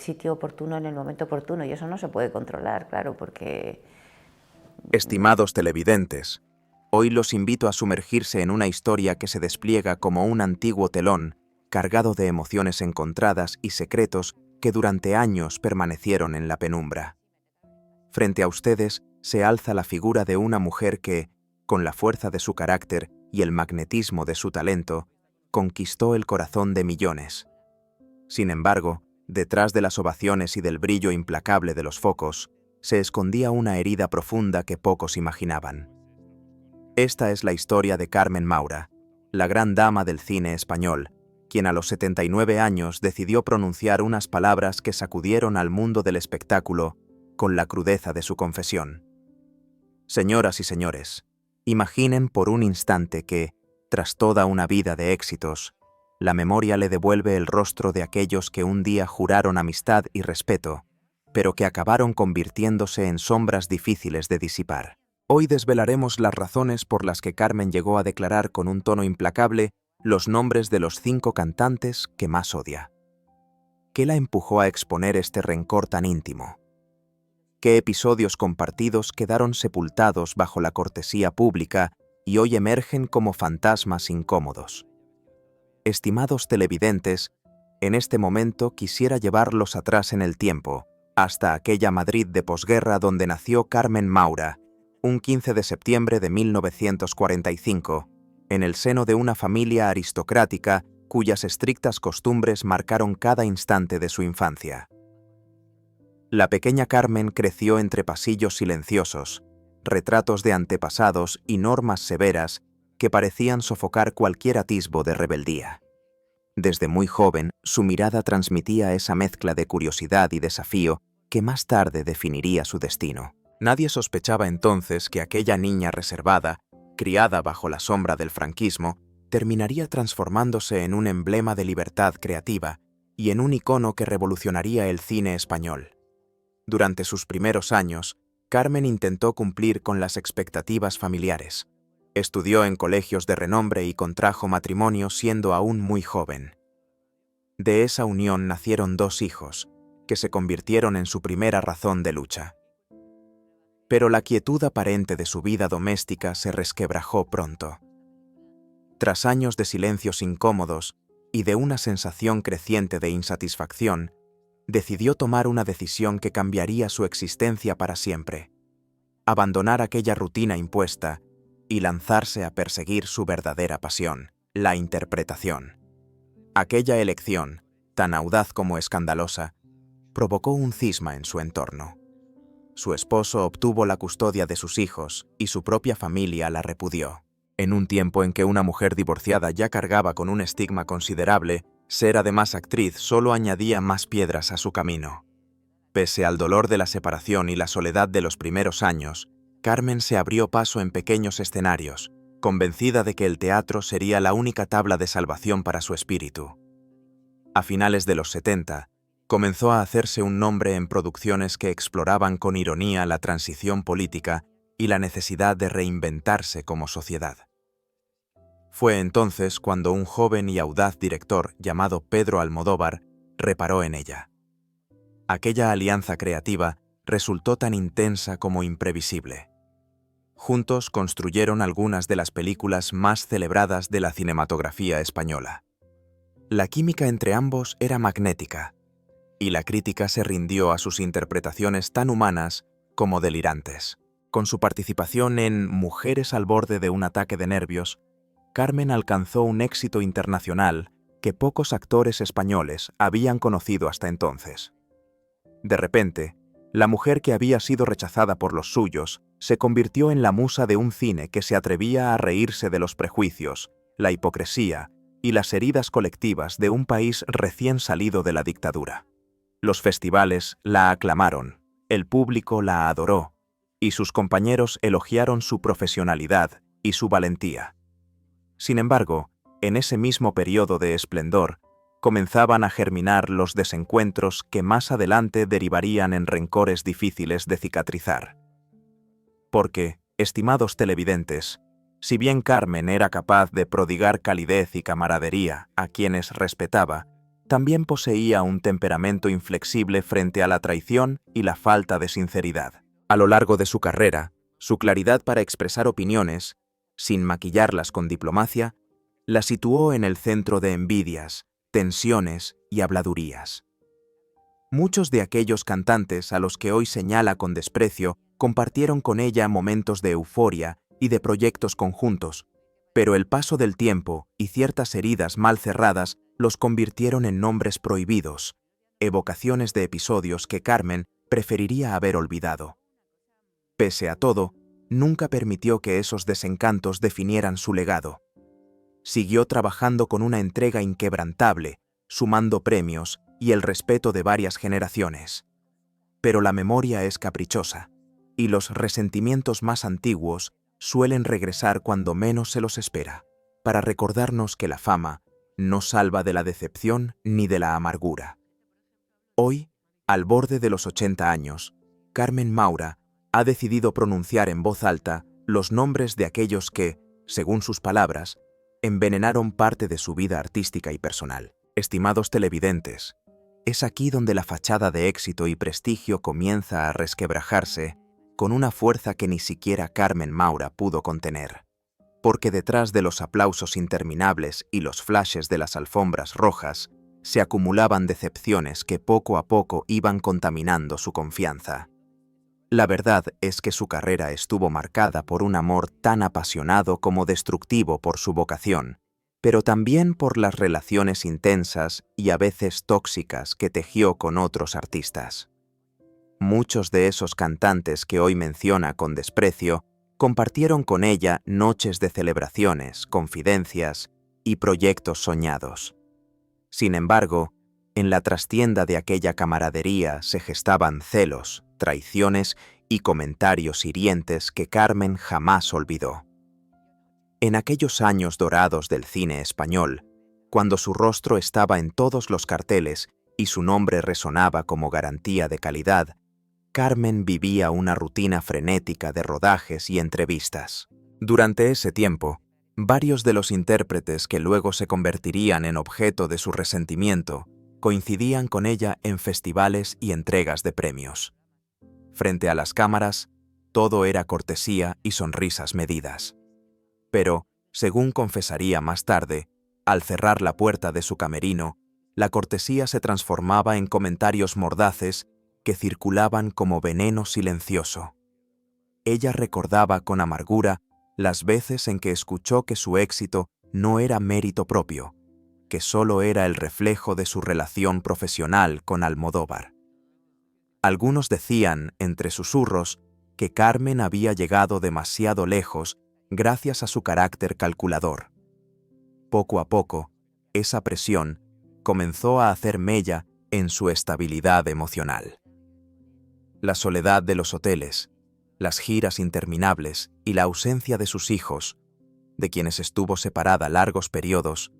sitio oportuno en el momento oportuno, y eso no se puede controlar, claro, porque... Estimados televidentes, hoy los invito a sumergirse en una historia que se despliega como un antiguo telón, cargado de emociones encontradas y secretos que durante años permanecieron en la penumbra. Frente a ustedes se alza la figura de una mujer que, con la fuerza de su carácter y el magnetismo de su talento, conquistó el corazón de millones. Sin embargo, detrás de las ovaciones y del brillo implacable de los focos, se escondía una herida profunda que pocos imaginaban. Esta es la historia de Carmen Maura, la gran dama del cine español, quien a los 79 años decidió pronunciar unas palabras que sacudieron al mundo del espectáculo con la crudeza de su confesión. Señoras y señores, imaginen por un instante que, tras toda una vida de éxitos, la memoria le devuelve el rostro de aquellos que un día juraron amistad y respeto, pero que acabaron convirtiéndose en sombras difíciles de disipar. Hoy desvelaremos las razones por las que Carmen llegó a declarar con un tono implacable los nombres de los 5 cantantes que más odia. ¿Qué la empujó a exponer este rencor tan íntimo? ¿Qué episodios compartidos quedaron sepultados bajo la cortesía pública y hoy emergen como fantasmas incómodos? Estimados televidentes, en este momento quisiera llevarlos atrás en el tiempo, hasta aquella Madrid de posguerra donde nació Carmen Maura, un 15 de septiembre de 1945, en el seno de una familia aristocrática cuyas estrictas costumbres marcaron cada instante de su infancia. La pequeña Carmen creció entre pasillos silenciosos, retratos de antepasados y normas severas que parecían sofocar cualquier atisbo de rebeldía. Desde muy joven, su mirada transmitía esa mezcla de curiosidad y desafío que más tarde definiría su destino. Nadie sospechaba entonces que aquella niña reservada, criada bajo la sombra del franquismo, terminaría transformándose en un emblema de libertad creativa y en un icono que revolucionaría el cine español. Durante sus primeros años, Carmen intentó cumplir con las expectativas familiares. Estudió en colegios de renombre y contrajo matrimonio siendo aún muy joven. De esa unión nacieron 2 hijos, que se convirtieron en su primera razón de lucha. Pero la quietud aparente de su vida doméstica se resquebrajó pronto. Tras años de silencios incómodos y de una sensación creciente de insatisfacción, decidió tomar una decisión que cambiaría su existencia para siempre: abandonar aquella rutina impuesta y lanzarse a perseguir su verdadera pasión, la interpretación. Aquella elección, tan audaz como escandalosa, provocó un cisma en su entorno. Su esposo obtuvo la custodia de sus hijos y su propia familia la repudió. En un tiempo en que una mujer divorciada ya cargaba con un estigma considerable, ser además actriz solo añadía más piedras a su camino. Pese al dolor de la separación y la soledad de los primeros años, Carmen se abrió paso en pequeños escenarios, convencida de que el teatro sería la única tabla de salvación para su espíritu. A finales de los 70, comenzó a hacerse un nombre en producciones que exploraban con ironía la transición política y la necesidad de reinventarse como sociedad. Fue entonces cuando un joven y audaz director llamado Pedro Almodóvar reparó en ella. Aquella alianza creativa resultó tan intensa como imprevisible. Juntos construyeron algunas de las películas más celebradas de la cinematografía española. La química entre ambos era magnética, y la crítica se rindió a sus interpretaciones tan humanas como delirantes. Con su participación en Mujeres al borde de un ataque de nervios, Carmen alcanzó un éxito internacional que pocos actores españoles habían conocido hasta entonces. De repente, la mujer que había sido rechazada por los suyos se convirtió en la musa de un cine que se atrevía a reírse de los prejuicios, la hipocresía y las heridas colectivas de un país recién salido de la dictadura. Los festivales la aclamaron, el público la adoró, y sus compañeros elogiaron su profesionalidad y su valentía. Sin embargo, en ese mismo periodo de esplendor, comenzaban a germinar los desencuentros que más adelante derivarían en rencores difíciles de cicatrizar. Porque, estimados televidentes, si bien Carmen era capaz de prodigar calidez y camaradería a quienes respetaba, también poseía un temperamento inflexible frente a la traición y la falta de sinceridad. A lo largo de su carrera, su claridad para expresar opiniones, sin maquillarlas con diplomacia, la situó en el centro de envidias, tensiones y habladurías. Muchos de aquellos cantantes a los que hoy señala con desprecio compartieron con ella momentos de euforia y de proyectos conjuntos, pero el paso del tiempo y ciertas heridas mal cerradas los convirtieron en nombres prohibidos, evocaciones de episodios que Carmen preferiría haber olvidado. Pese a todo, nunca permitió que esos desencantos definieran su legado. Siguió trabajando con una entrega inquebrantable, sumando premios y el respeto de varias generaciones. Pero la memoria es caprichosa, y los resentimientos más antiguos suelen regresar cuando menos se los espera, para recordarnos que la fama no salva de la decepción ni de la amargura. Hoy, al borde de los 80 años, Carmen Maura ha decidido pronunciar en voz alta los nombres de aquellos que, según sus palabras, envenenaron parte de su vida artística y personal. Estimados televidentes, es aquí donde la fachada de éxito y prestigio comienza a resquebrajarse con una fuerza que ni siquiera Carmen Maura pudo contener. Porque detrás de los aplausos interminables y los flashes de las alfombras rojas, se acumulaban decepciones que poco a poco iban contaminando su confianza. La verdad es que su carrera estuvo marcada por un amor tan apasionado como destructivo por su vocación, pero también por las relaciones intensas y a veces tóxicas que tejió con otros artistas. Muchos de esos cantantes que hoy menciona con desprecio compartieron con ella noches de celebraciones, confidencias y proyectos soñados. Sin embargo, en la trastienda de aquella camaradería se gestaban celos, traiciones y comentarios hirientes que Carmen jamás olvidó. En aquellos años dorados del cine español, cuando su rostro estaba en todos los carteles y su nombre resonaba como garantía de calidad, Carmen vivía una rutina frenética de rodajes y entrevistas. Durante ese tiempo, varios de los intérpretes que luego se convertirían en objeto de su resentimiento coincidían con ella en festivales y entregas de premios. Frente a las cámaras, todo era cortesía y sonrisas medidas. Pero, según confesaría más tarde, al cerrar la puerta de su camerino, la cortesía se transformaba en comentarios mordaces que circulaban como veneno silencioso. Ella recordaba con amargura las veces en que escuchó que su éxito no era mérito propio, que solo era el reflejo de su relación profesional con Almodóvar. Algunos decían, entre susurros, que Carmen había llegado demasiado lejos gracias a su carácter calculador. Poco a poco, esa presión comenzó a hacer mella en su estabilidad emocional. La soledad de los hoteles, las giras interminables y la ausencia de sus hijos, de quienes estuvo separada largos periodos,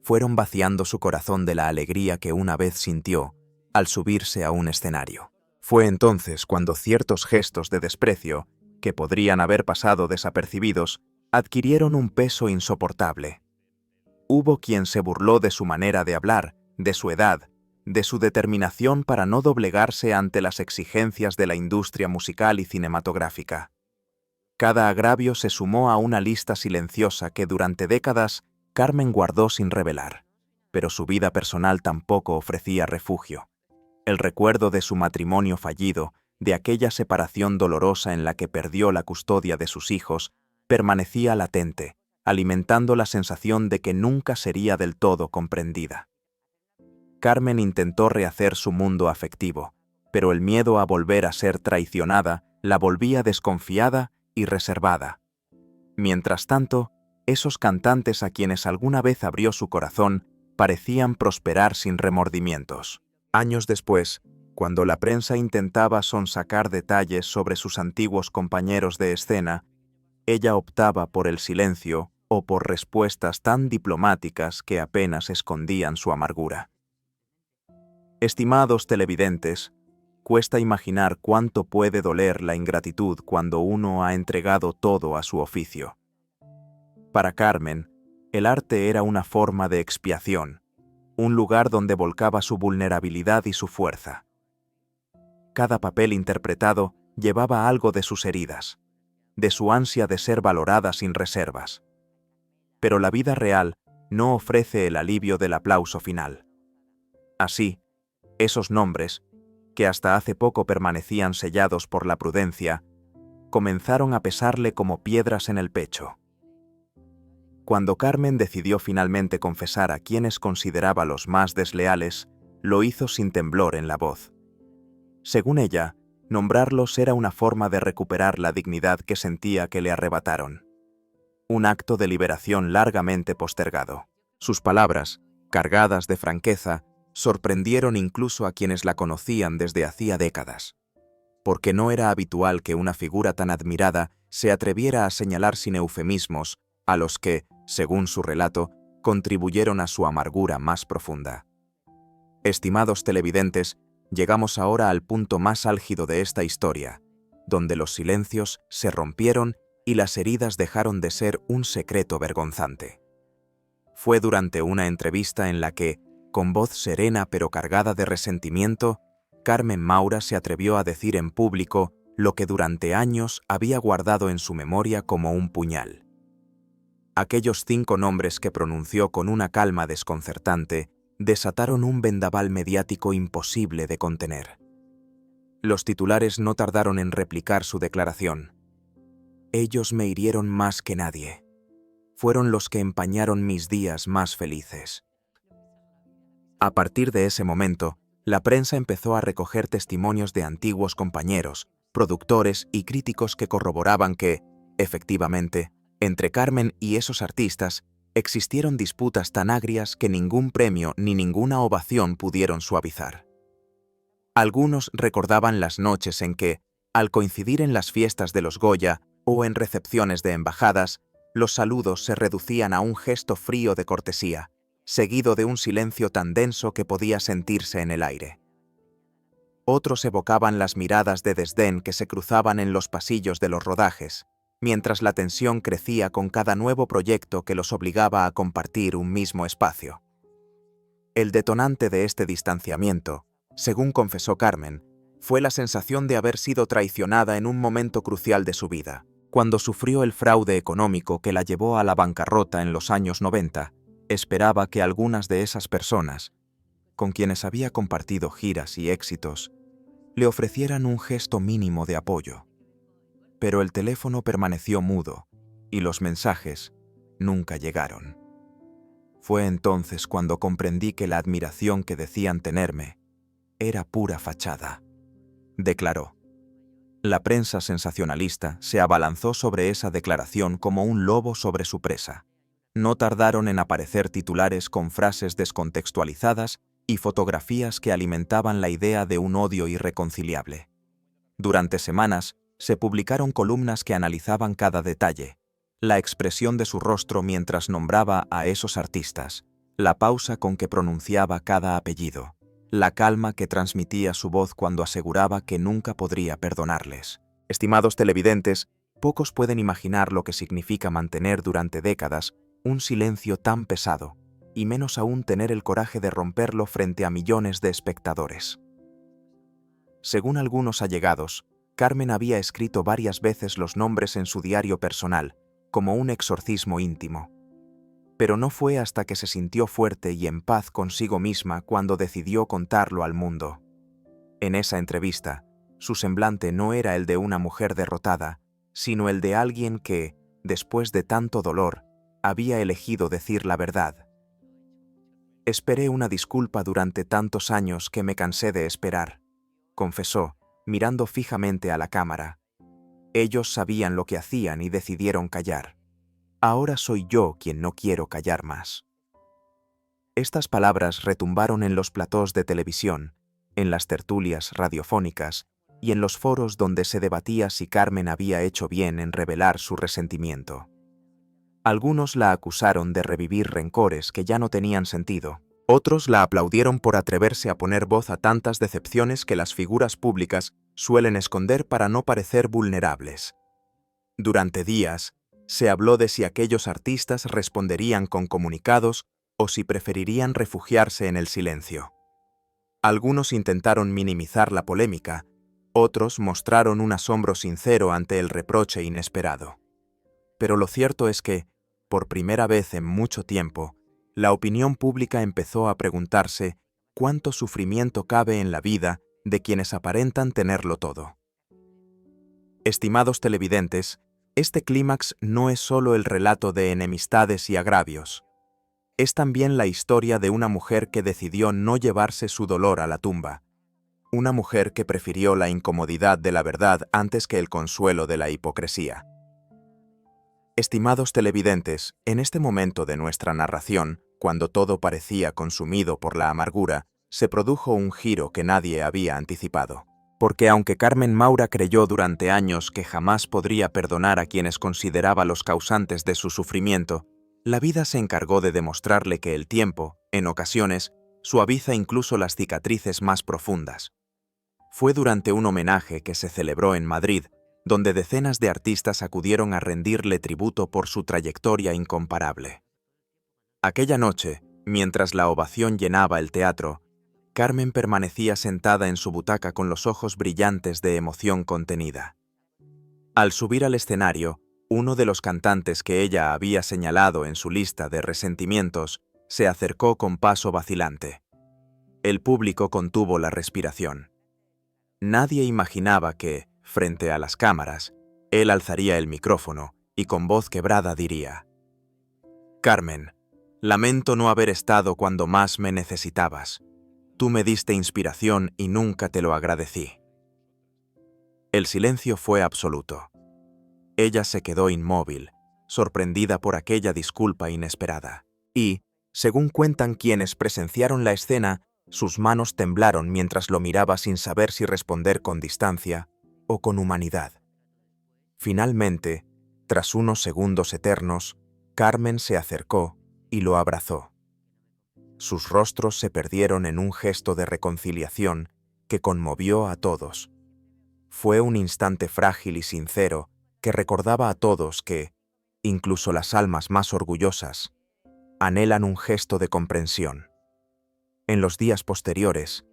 fueron vaciando su corazón de la alegría que una vez sintió al subirse a un escenario. Fue entonces cuando ciertos gestos de desprecio, que podrían haber pasado desapercibidos, adquirieron un peso insoportable. Hubo quien se burló de su manera de hablar, de su edad, de su determinación para no doblegarse ante las exigencias de la industria musical y cinematográfica. Cada agravio se sumó a una lista silenciosa que durante décadas Carmen guardó sin revelar, pero su vida personal tampoco ofrecía refugio. El recuerdo de su matrimonio fallido, de aquella separación dolorosa en la que perdió la custodia de sus hijos, permanecía latente, alimentando la sensación de que nunca sería del todo comprendida. Carmen intentó rehacer su mundo afectivo, pero el miedo a volver a ser traicionada la volvía desconfiada y reservada. Mientras tanto, esos cantantes a quienes alguna vez abrió su corazón parecían prosperar sin remordimientos. Años después, cuando la prensa intentaba sonsacar detalles sobre sus antiguos compañeros de escena, ella optaba por el silencio o por respuestas tan diplomáticas que apenas escondían su amargura. Estimados televidentes, cuesta imaginar cuánto puede doler la ingratitud cuando uno ha entregado todo a su oficio. Para Carmen, el arte era una forma de expiación, un lugar donde volcaba su vulnerabilidad y su fuerza. Cada papel interpretado llevaba algo de sus heridas, de su ansia de ser valorada sin reservas. Pero la vida real no ofrece el alivio del aplauso final. Así, esos nombres, que hasta hace poco permanecían sellados por la prudencia, comenzaron a pesarle como piedras en el pecho. Cuando Carmen decidió finalmente confesar a quienes consideraba los más desleales, lo hizo sin temblor en la voz. Según ella, nombrarlos era una forma de recuperar la dignidad que sentía que le arrebataron. Un acto de liberación largamente postergado. Sus palabras, cargadas de franqueza, sorprendieron incluso a quienes la conocían desde hacía décadas, porque no era habitual que una figura tan admirada se atreviera a señalar sin eufemismos a los que, según su relato, contribuyeron a su amargura más profunda. Estimados televidentes, llegamos ahora al punto más álgido de esta historia, donde los silencios se rompieron y las heridas dejaron de ser un secreto vergonzante. Fue durante una entrevista en la que, con voz serena pero cargada de resentimiento, Carmen Maura se atrevió a decir en público lo que durante años había guardado en su memoria como un puñal. Aquellos 5 nombres que pronunció con una calma desconcertante desataron un vendaval mediático imposible de contener. Los titulares no tardaron en replicar su declaración. Ellos me hirieron más que nadie. Fueron los que empañaron mis días más felices. A partir de ese momento, la prensa empezó a recoger testimonios de antiguos compañeros, productores y críticos que corroboraban que, efectivamente, entre Carmen y esos artistas, existieron disputas tan agrias que ningún premio ni ninguna ovación pudieron suavizar. Algunos recordaban las noches en que, al coincidir en las fiestas de los Goya o en recepciones de embajadas, los saludos se reducían a un gesto frío de cortesía, seguido de un silencio tan denso que podía sentirse en el aire. Otros evocaban las miradas de desdén que se cruzaban en los pasillos de los rodajes, mientras la tensión crecía con cada nuevo proyecto que los obligaba a compartir un mismo espacio. El detonante de este distanciamiento, según confesó Carmen, fue la sensación de haber sido traicionada en un momento crucial de su vida, cuando sufrió el fraude económico que la llevó a la bancarrota en los años 90. Esperaba que algunas de esas personas, con quienes había compartido giras y éxitos, le ofrecieran un gesto mínimo de apoyo. Pero el teléfono permaneció mudo y los mensajes nunca llegaron. Fue entonces cuando comprendí que la admiración que decían tenerme era pura fachada, declaró. La prensa sensacionalista se abalanzó sobre esa declaración como un lobo sobre su presa. No tardaron en aparecer titulares con frases descontextualizadas y fotografías que alimentaban la idea de un odio irreconciliable. Durante semanas, se publicaron columnas que analizaban cada detalle, la expresión de su rostro mientras nombraba a esos artistas, la pausa con que pronunciaba cada apellido, la calma que transmitía su voz cuando aseguraba que nunca podría perdonarles. Estimados televidentes, pocos pueden imaginar lo que significa mantener durante décadas un silencio tan pesado, y menos aún tener el coraje de romperlo frente a millones de espectadores. Según algunos allegados, Carmen había escrito varias veces los nombres en su diario personal, como un exorcismo íntimo. Pero no fue hasta que se sintió fuerte y en paz consigo misma cuando decidió contarlo al mundo. En esa entrevista, su semblante no era el de una mujer derrotada, sino el de alguien que, después de tanto dolor, había elegido decir la verdad. Esperé una disculpa durante tantos años que me cansé de esperar, confesó, mirando fijamente a la cámara. Ellos sabían lo que hacían y decidieron callar. Ahora soy yo quien no quiero callar más. Estas palabras retumbaron en los platós de televisión, en las tertulias radiofónicas y en los foros donde se debatía si Carmen había hecho bien en revelar su resentimiento. Algunos la acusaron de revivir rencores que ya no tenían sentido. Otros la aplaudieron por atreverse a poner voz a tantas decepciones que las figuras públicas suelen esconder para no parecer vulnerables. Durante días, se habló de si aquellos artistas responderían con comunicados o si preferirían refugiarse en el silencio. Algunos intentaron minimizar la polémica, otros mostraron un asombro sincero ante el reproche inesperado. Pero lo cierto es que, por primera vez en mucho tiempo, la opinión pública empezó a preguntarse cuánto sufrimiento cabe en la vida de quienes aparentan tenerlo todo. Estimados televidentes, este clímax no es solo el relato de enemistades y agravios. Es también la historia de una mujer que decidió no llevarse su dolor a la tumba. Una mujer que prefirió la incomodidad de la verdad antes que el consuelo de la hipocresía. Estimados televidentes, en este momento de nuestra narración, cuando todo parecía consumido por la amargura, se produjo un giro que nadie había anticipado. Porque aunque Carmen Maura creyó durante años que jamás podría perdonar a quienes consideraba los causantes de su sufrimiento, la vida se encargó de demostrarle que el tiempo, en ocasiones, suaviza incluso las cicatrices más profundas. Fue durante un homenaje que se celebró en Madrid, donde decenas de artistas acudieron a rendirle tributo por su trayectoria incomparable. Aquella noche, mientras la ovación llenaba el teatro, Carmen permanecía sentada en su butaca con los ojos brillantes de emoción contenida. Al subir al escenario, uno de los cantantes que ella había señalado en su lista de resentimientos se acercó con paso vacilante. El público contuvo la respiración. Nadie imaginaba que, frente a las cámaras, él alzaría el micrófono y con voz quebrada diría: «Carmen, lamento no haber estado cuando más me necesitabas. Tú me diste inspiración y nunca te lo agradecí». El silencio fue absoluto. Ella se quedó inmóvil, sorprendida por aquella disculpa inesperada. Y, según cuentan quienes presenciaron la escena, sus manos temblaron mientras lo miraba sin saber si responder con distancia o con humanidad. Finalmente, tras unos segundos eternos, Carmen se acercó y lo abrazó. Sus rostros se perdieron en un gesto de reconciliación que conmovió a todos. Fue un instante frágil y sincero que recordaba a todos que, incluso las almas más orgullosas, anhelan un gesto de comprensión. En los días posteriores,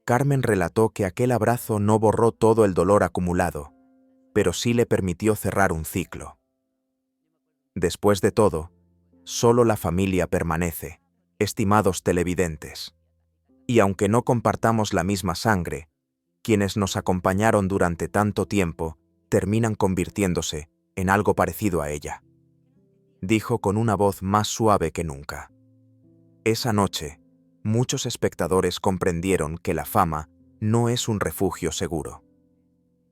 Carmen relató que aquel abrazo no borró todo el dolor acumulado, pero sí le permitió cerrar un ciclo. Después de todo, solo la familia permanece, estimados televidentes. Y aunque no compartamos la misma sangre, quienes nos acompañaron durante tanto tiempo terminan convirtiéndose en algo parecido a ella. Dijo con una voz más suave que nunca. Esa noche, muchos espectadores comprendieron que la fama no es un refugio seguro.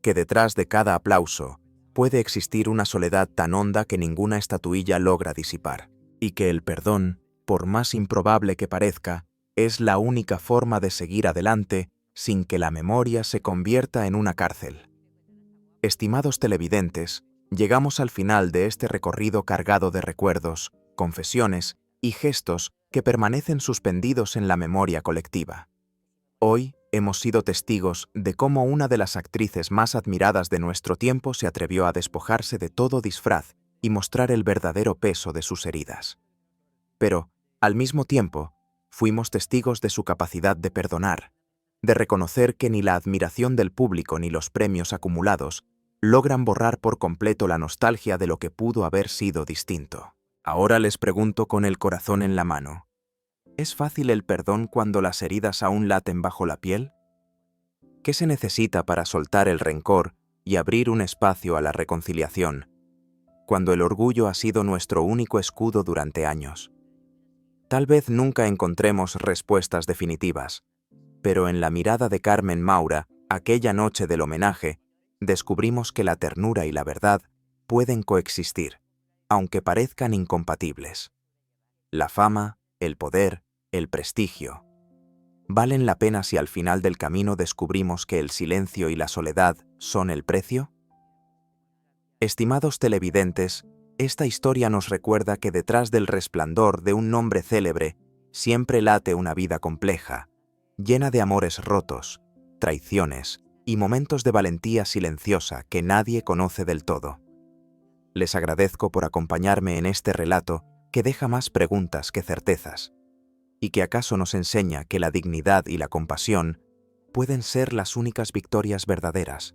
Que detrás de cada aplauso puede existir una soledad tan honda que ninguna estatuilla logra disipar. Y que el perdón, por más improbable que parezca, es la única forma de seguir adelante sin que la memoria se convierta en una cárcel. Estimados televidentes, llegamos al final de este recorrido cargado de recuerdos, confesiones y gestos que permanecen suspendidos en la memoria colectiva. Hoy hemos sido testigos de cómo una de las actrices más admiradas de nuestro tiempo se atrevió a despojarse de todo disfraz y mostrar el verdadero peso de sus heridas. Pero, al mismo tiempo, fuimos testigos de su capacidad de perdonar, de reconocer que ni la admiración del público ni los premios acumulados logran borrar por completo la nostalgia de lo que pudo haber sido distinto. Ahora les pregunto con el corazón en la mano, ¿es fácil el perdón cuando las heridas aún laten bajo la piel? ¿Qué se necesita para soltar el rencor y abrir un espacio a la reconciliación, cuando el orgullo ha sido nuestro único escudo durante años? Tal vez nunca encontremos respuestas definitivas, pero en la mirada de Carmen Maura, aquella noche del homenaje, descubrimos que la ternura y la verdad pueden coexistir, aunque parezcan incompatibles. La fama, el poder, el prestigio, ¿valen la pena si al final del camino descubrimos que el silencio y la soledad son el precio? Estimados televidentes, esta historia nos recuerda que detrás del resplandor de un nombre célebre siempre late una vida compleja, llena de amores rotos, traiciones y momentos de valentía silenciosa que nadie conoce del todo. Les agradezco por acompañarme en este relato que deja más preguntas que certezas. y que acaso nos enseña que la dignidad y la compasión pueden ser las únicas victorias verdaderas.